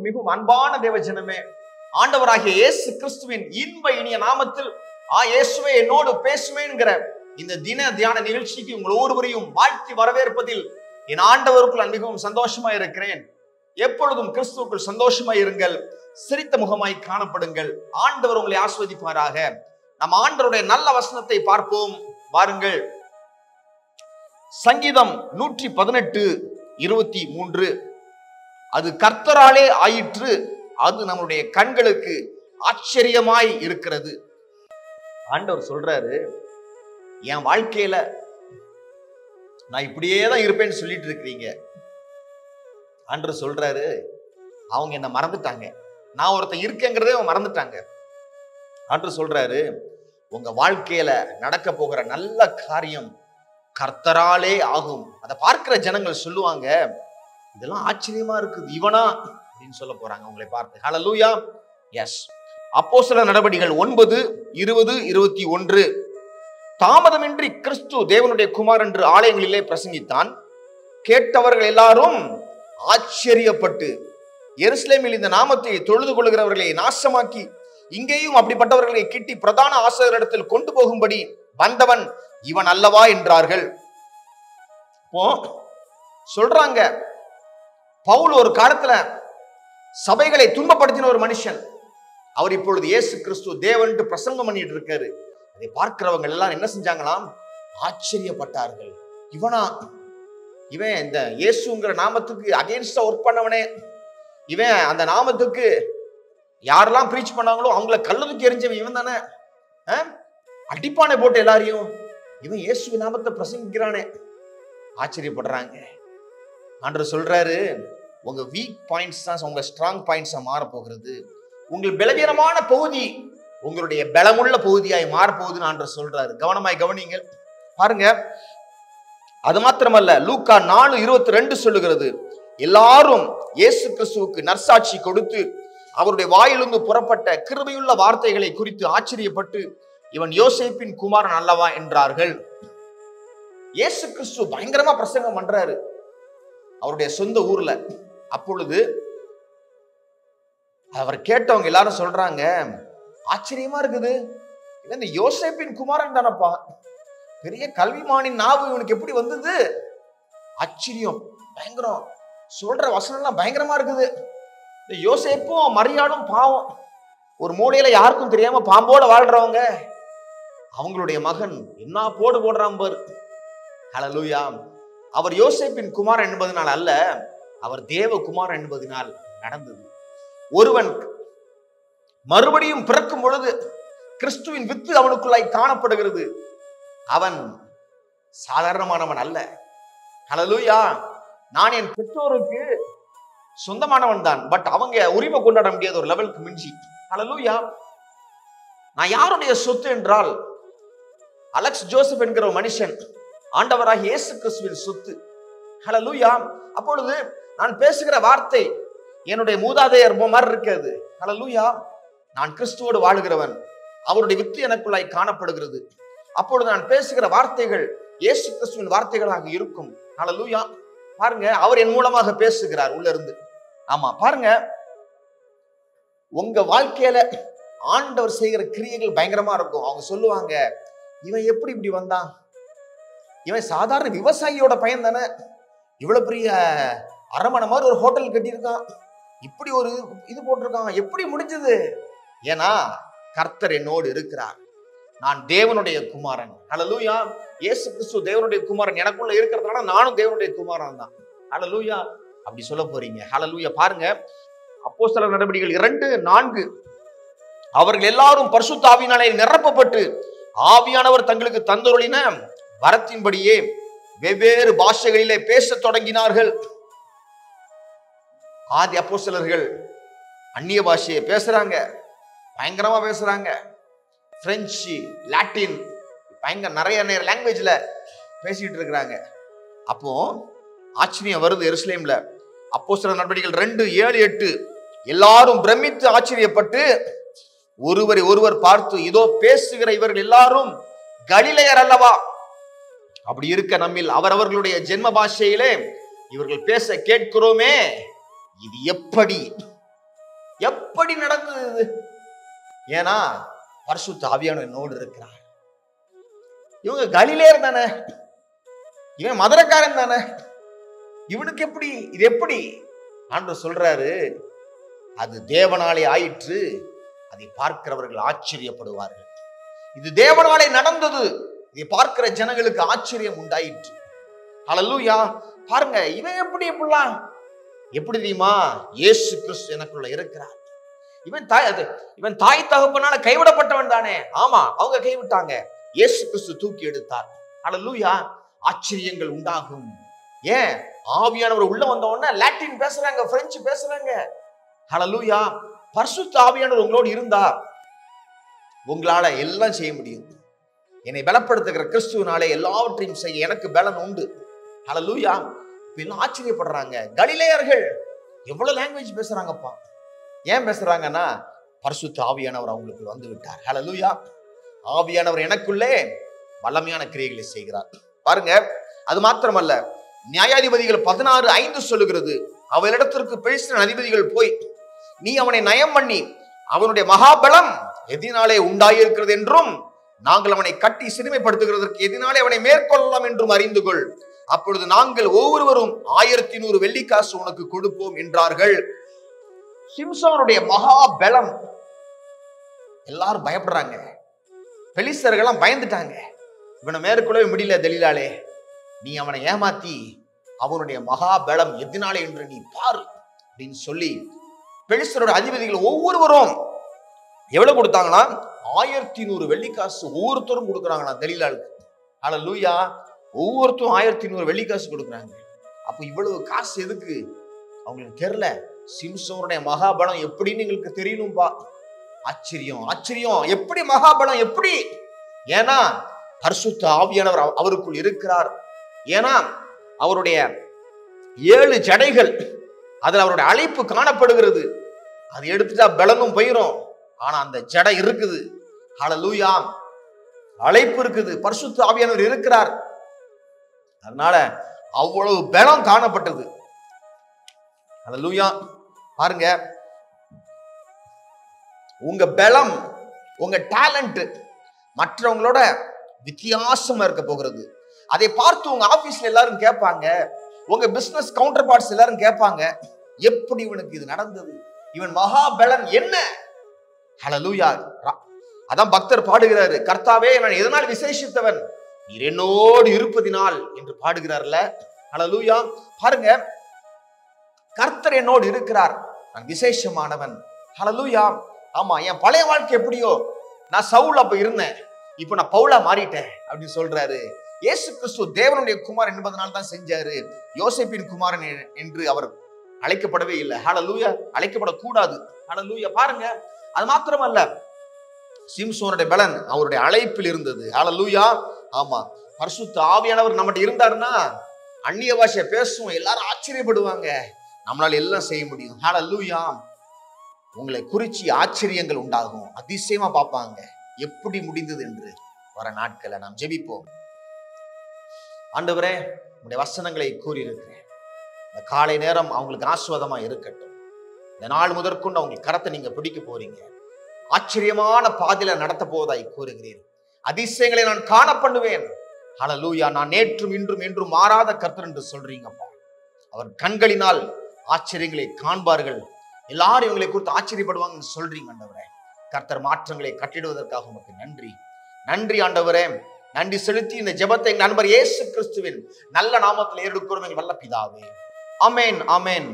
மிகவும் அன்பான தேவஜனமே, ஆண்டவராகிய இயேசு கிறிஸ்துவின் இன்ப இனிய நாமத்தில் இயேசுவே என்னோடு பேசுவேங்கிற இந்த தின தியான நிகழ்ச்சிக்கு உங்கள் ஒவ்வொருவரையும் வாழ்த்தி வரவேற்பதில் என் ஆண்டவருக்குள் நான் மிகவும் சந்தோஷமா இருக்கிறேன். எப்பொழுதும் கிறிஸ்துவுக்குள் சந்தோஷமாய் இருங்கள், சிரித்த முகமாய் காணப்படுங்கள். ஆண்டவர் உங்களை ஆஸ்வதிப்பாராக. நம் ஆண்டவருடைய நல்ல வசனத்தை பார்ப்போம் வாருங்கள். சங்கீதம் 118:23. அது கர்த்தராலே ஆயிற்று, அது நம்முடைய கண்களுக்கு ஆச்சரியமாய் இருக்கிறது. ஆண்டவர் சொல்றாரு, என் வாழ்க்கையில நான் இப்படியே தான் இருப்பேன்னு சொல்லிட்டு இருக்கிறீங்க. ஆண்டவர் சொல்றாரு, அவங்க என்ன மறந்துட்டாங்க, நான் ஒருத்தன் இருக்கேங்கிறதே அவங்க மறந்துட்டாங்க. ஆண்டவர் சொல்றாரு, உங்க வாழ்க்கையில நடக்க போகிற நல்ல காரியம் கர்த்தராலே ஆகும். அதை பார்க்கிற ஜனங்கள் சொல்லுவாங்க, இதெல்லாம் ஆச்சரியமா இருக்குது, இவனா அப்படின்னு சொல்ல போறாங்க உங்களை பார்த்து. ஹல்லேலூயா. எஸ். அப்போஸ்தலர் நடபடிகள் 9:20-21. தாமதமின்றி கிறிஸ்து தேவனுடைய குமார் என்று ஆலயங்களிலே பிரசங்கித்தான். கேட்டவர்கள் எல்லாரும் ஆச்சரியப்பட்டு எருசலேமில் இந்த நாமத்தை தொழுது கொள்கிறவர்களை நாசமாக்கி இங்கேயும் அப்படிப்பட்டவர்களை கிட்டி பிரதான ஆசாரியரிடத்தில் கொண்டு போகும்படி வந்தவன் இவன் அல்லவா என்றார்கள். சொல்றாங்க, பவுல் ஒரு காலத்துல சபைகளை துன்பப்படுத்தின ஒரு மனுஷன். அவர் இப்பொழுது இயேசு கிறிஸ்து தேவன் பிரசங்கம் பண்ணிட்டு இருக்காரு. அதை பார்க்கிறவங்க எல்லாம் என்ன செஞ்சாங்களாம்? ஆச்சரியப்பட்டார்கள். இவனா, இவன் இந்த இயேசுங்கிற நாமத்துக்கு அகைன்ஸ்டா ஒர்க் பண்ணவனே, இவன் அந்த நாமத்துக்கு யாரெல்லாம் பிரீச் பண்ணாங்களோ அவங்கள கல்லதுக்கு எரிஞ்சவன் இவன் தானே, அடிப்பானை போட்டு எல்லாரையும் இவன் இயேசு நாமத்தை பிரசங்கிக்கிறானே. ஆச்சரியப்படுறாங்க. ஆண்டவர் சொல்றாரு, உங்க வீக் பாயிண்ட்ஸ் தான் உங்க ஸ்ட்ராங் பாயிண்ட்ஸா மாற போகிறது. உங்கள் பலவீனமான பகுதி உங்களுடைய பலமுள்ள பகுதியாய் மாறப்போகுதுன்னு ஆண்டவர் சொல்றாரு. கவனமாய் கவனிங்கள். பாருங்க, அது மாத்திரமல்ல, லூக்கா 4:22 சொல்லுகிறது, எல்லாரும் இயேசு கிறிஸ்துவுக்கு நற்சாட்சி கொடுத்து அவருடைய வாயிலிருந்து புறப்பட்ட கிருபையுள்ள வார்த்தைகளை குறித்து ஆச்சரியப்பட்டு இவன் யோசேப்பின் குமாரன் அல்லவா என்றார்கள். இயேசு கிறிஸ்து பயங்கரமா பிரசங்கம் பண்றாரு அவருடைய சொந்த ஊர்ல. அப்பொழுது அவர் கேட்டவங்க எல்லாரும் சொல்றாங்க, ஆச்சரியமா இருக்குது, இவன் இந்த யோசேப்பின் குமாரன் தானப்பா, பெரிய கல்விமானின் நாவு இவனுக்கு எப்படி வந்தது? ஆச்சரியம், பயங்கரம். சொல்ற வசனம் எல்லாம் பயங்கரமா இருக்குது. இந்த யோசேப்பும் மரியாளும் பாவம், ஒரு மூலையில யாருக்கும் தெரியாம பாம்போட வாழ்றவங்க. அவங்களுடைய மகன் என்ன போடு போடுறான் பாரு. ஹல்லேலூயா. அவர் யோசேப்பின் குமாரன் என்பதனால் அல்ல, அவர் தேவ குமாரன் என்பதனால் நடந்தது. ஒருவன் மறுபடியும் பிறக்கும் பொழுது கிறிஸ்துவின் வித்து அவனுக்குள்ளாய் காணப்படுகிறது. அவன் சாதாரணமானவன் அல்ல. ஹல்லேலூயா. நான் என் பெற்றோருக்கு சொந்தமானவன் தான், பட் அவங்க உரிமை கொண்டாட முடியாத ஒரு லெவலுக்கு மிஞ்சி. ஹல்லேலூயா. நான் யாருடைய சொத்து என்றால், அலெக்ஸ் ஜோசப் என்கிற ஒரு மனுஷன் ஆண்டவராக இயேசு கிறிஸ்துவின் சொத்து. ஹல்லேலூயா. அப்பொழுது நான் பேசுகிற வார்த்தை என்னுடைய மூதாதையர் மாதிரி இருக்கிறது. ஹல்லேலூயா. நான் கிறிஸ்துவோடு வாழுகிறவன், அவருடைய வித்து எனக்குள்ளாய் காணப்படுகிறது. அப்பொழுது நான் பேசுகிற வார்த்தைகள் இயேசு கிறிஸ்துவின் வார்த்தைகளாக இருக்கும். ஹல்லேலூயா. பாருங்க, அவர் என் மூலமாக பேசுகிறார் உள்ள இருந்து. ஆமா, பாருங்க, உங்க வாழ்க்கையில ஆண்டவர் செய்கிற கிரியைகள் பயங்கரமா இருக்கும். அவங்க சொல்லுவாங்க, இவன் எப்படி இப்படி வந்தான், இவன் சாதாரண விவசாயியோட பையன் தானே, இவ்வளவு பெரிய அரமனை மாதிரி ஒரு ஹோட்டல் கட்டியிருக்கான், இப்படி ஒரு இது போட்டிருக்கான், எப்படி முடிஞ்சது? ஏன்னா கர்த்தர் என்னோடு இருக்கிறார், நான் தேவனுடைய குமாரன். ஹல்லேலூயா. இயேசு கிறிஸ்து தேவனுடைய குமாரன் எனக்குள்ள இருக்கிறதுனால நானும் தேவனுடைய குமாரன் தான். ஹல்லேலூயா. அப்படி சொல்ல போறீங்க. ஹல்லேலூயா. பாருங்க, அப்போஸ்தலர் நடபடிகள் 2:4. அவர்கள் எல்லாரும் பரிசுத்த ஆவியினாலே நிரப்பப்பட்டு ஆவியானவர் தங்களுக்கு தந்தருளின வரத்தின்படியே வெவ்வேறு பாஷைகளிலே பேசத் தொடங்கினார்கள். ஆதி அப்போஸ்தலர்கள் அந்நிய பாஷையை பேசுறாங்க, பயங்கரமா பேசுறாங்க. பிரெஞ்சு, லாட்டின், பயங்கர நிறைய லாங்குவேஜ்ல பேசிட்டு இருக்கிறாங்க. அப்போ ஆச்சரியம் வருது எருசலேம்ல. அப்போஸ்தலர் நடபடிகள் 2:7-8. எல்லாரும் பிரமித்து ஆச்சரியப்பட்டு ஒருவரை ஒருவர் பார்த்து, இதோ பேசுகிற இவர்கள் எல்லாரும் கலிலேயர் அல்லவா? அப்படி இருக்க நம்மில் அவரவர்களுடைய ஜென்ம பாஷையிலே இவர்கள் பேச கேட்கிறோமே, இது எப்படி எப்படி நடந்தது இது? ஏன்னா பரிசுத்த ஆவியானவர் என்னோடு இருக்கிறார். இவங்க கலிலேயர் தானே, இவன் மதுரக்காரன் தானே, இவனுக்கு எப்படி இது எப்படி? ஆண்டவர் சொல்றாரு, அது தேவனாலே ஆயிற்று, அதை பார்க்கிறவர்கள் ஆச்சரியப்படுவார்கள். இது தேவனாலே நடந்தது, இதை பார்க்கிற ஜனங்களுக்கு ஆச்சரியம் உண்டாயிற்று. ஹல்லேலூயா. பாருங்க, இவன் எப்படி இப்படிலாம் எப்படி தெரியுமா? இயேசு கிறிஸ்து எனக்குள்ள இருக்கிறார். இவன் தாய் தகப்பனால கைவிடப்பட்டவன் தானே. ஆமா, அவங்க கைவிட்டாங்க, இயேசு கிறிஸ்து தூக்கி எடுத்தார். ஹல்லேலூயா. ஆச்சரியங்கள் உண்டாகும். ஏன்? ஆவியானவர் உள்ள வந்த உடனே லாட்டின் பேசுறாங்க, பிரெஞ்சு பேசுறாங்க. ஹல்லேலூயா. பரிசுத்த ஆவியானவர் உங்களோடு இருந்தா உங்களால எல்லாம் செய்ய முடியும். என்னை பலப்படுத்துகிற கிறிஸ்துவினாலே எல்லாவற்றையும் செய்ய எனக்கு பலன் உண்டு. ஹல்லேலூயா. இப்ப ஆச்சரியப்படுறாங்க. கலிலேயர்கள் எவ்வளவு லாங்குவேஜ் பேசுறாங்கப்பா. ஏன் பேசுறாங்கன்னா பரிசுத்த ஆவியானவர் அவங்களுக்கு வந்து விட்டார். ஹல்லேலூயா. ஆவியானவர் எனக்குள்ளே வல்லமையான கிரியைகளை செய்கிறார். பாருங்க, அது மாத்திரமல்ல, நியாயாதிபதிகள் 16:5 சொல்லுகிறது, அவளிடத்திற்கு பெலிஸ்தரின் அதிபதிகள் போய், நீ அவனை நயம் பண்ணி அவனுடைய மகாபலம் எதினாலே உண்டாயிருக்கிறது என்றும், நாங்கள் அவனை கட்டி சிறுமைப்படுத்துகிறதற்கு எதினாலே அவனை மேற்கொள்ளலாம் என்றும் அறிந்து கொள். அப்பொழுது நாங்கள் ஒவ்வொருவரும் 1100 வெள்ளிக்காசு உனக்கு கொடுப்போம் என்றார்கள். சிம்சோனுடைய மகாபலம். எல்லாரும் பயப்படுறாங்க, பெலிஸ்தர்கள்லாம் பயந்துட்டாங்க. இவனை மேற்கொள்ளவே முடியல தெலீலாலே, நீ அவனை ஏமாத்தி அவனுடைய மகாபலம் எதினாலே என்று நீ பாரு அப்படின்னு சொல்லி பெலிஸ்தரோட அதிபதிகள் ஒவ்வொருவரும் எவ்வளவு கொடுத்தாங்கன்னா 1100 வெள்ளிக்காசு ஒவ்வொருத்தரும் கொடுக்குறாங்களா தெலீலாளுக்கு. ஹல்லேலூயா. ஒவ்வொருத்தரும் 1100 வெள்ளிக்காசு கொடுக்குறாங்க. அப்போ இவ்வளவு காசு எதுக்கு? அவங்களுக்கு தெரியல, சிம்சோனுடைய மகாபலம் எப்படின்னு எங்களுக்கு தெரியணும்பா. ஆச்சரியம், ஆச்சரியம். எப்படி மகாபலம்? எப்படி? ஏன்னா பரிசுத்த ஆவியானவர் அவருக்குள் இருக்கிறார். ஏன்னா அவருடைய 7 ஜடைகள், அதுல அவருடைய அழைப்பு காணப்படுகிறது. அது எடுத்துட்டா பலனும் போயிரும். ஆனா அந்த ஜடை இருக்குது. ஹல்லேலூயா. அழைப்பு இருக்குது, பரிசுத்த ஆவியானவர் இருக்கிறார். அதனால அவ்வளவு பலம் காணப்பட்டது. ஹல்லேலூயா. பாருங்க, உங்க பலம், உங்க டேலண்ட் மற்றவங்களோட வித்தியாசமா இருக்க போகிறது. அதை பார்த்து உங்க ஆபீஸ்ல எல்லாரும் கேட்பாங்க, உங்க பிசினஸ் கவுண்டர் பார்ட்ஸ் எல்லாரும் கேட்பாங்க, எப்படி இவனுக்கு இது நடந்தது? இவன் மகாபலன் என்ன? ஹல்லேலூயா. அதான் பக்தர் பாடுகிறாரு, கர்த்தாவே நான் எதனால் விசேஷித்தவன், நீர் என்னோடு இருப்பதினால் என்று பாடுகிறார்ல. ஹல்லேலூயா. பாருங்க, கர்த்தர் என்னோடு இருக்கிறார், நான் விசேஷமானவன். ஹல்லேலூயா. ஆமா, என் பழைய வாழ்க்கை எப்படியோ, நான் சவுல் அப்ப இருந்தேன், இப்ப நான் பவுலா மாறிட்டேன் அப்படின்னு சொல்றாரு. இயேசு கிறிஸ்து தேவனுடைய குமாரன் என்பதனால் தான் செஞ்சாரு. யோசேப்பின் குமாரன் என்று அவர் அழைக்கப்படவே இல்லை. ஹல்லேலூயா. அழைக்கப்படக்கூடாது. ஹல்லேலூயா. பாருங்க, அது மாத்திரமல்ல, சிம்சோனுடைய பலன் அவருடைய அழைப்பில் இருந்தது. ஹல்லேலூயா. ஆமா, பரிசுத்த ஆவியானவர் நம்மகிட்ட இருந்தாருன்னா அந்நிய பாஷை பேசுவோம், எல்லாரும் ஆச்சரியப்படுவாங்க, நம்மளால எல்லாம் செய்ய முடியும். ஹல்லேலூயா. உங்களை குறிச்சி ஆச்சரியங்கள் உண்டாகும், அதிசயமா பார்ப்பாங்க எப்படி முடிந்தது என்று. வர நாட்களை நாம் ஜெபிப்போம். ஆண்டவரே, உங்களுடைய வசனங்களை கூறியிருக்கிறேன். இந்த காலை நேரம் அவங்களுக்கு ஆசீர்வாதமா இருக்கட்டும். இந்த நாள் முதற்கொண்டு அவங்க கரத்தை நீங்க பிடிக்க போறீங்க. ஆச்சரியமான பாதையில நடத்த போவதாய் கூறுகிறேன். அதிசயங்களை நான் காண பண்ணுவேன். ஹல்லேலூயா. நான் நேற்றும் இன்றும் என்றும் மாறாத கர்த்தர் என்று சொல்றீங்கப்பா. அவர் கண்களினால் ஆச்சரியங்களை காண்பார்கள், எல்லாரும் இவங்களை குறித்து ஆச்சரியப்படுவாங்கன்னு சொல்றீங்க ஆண்டவரே. கர்த்தர் மாற்றங்களை கட்டிடுவதற்காக உமக்கு நன்றி. நன்றி ஆண்டவரே. நன்றி செலுத்தி இந்த ஜெபத்தை எங்கள் நண்பர் இயேசு கிறிஸ்துவின் நல்ல நாமத்தில் ஏறெடுக்கிறோம் எங்கள் வல்ல பிதாவே. ஆமென், ஆமென்.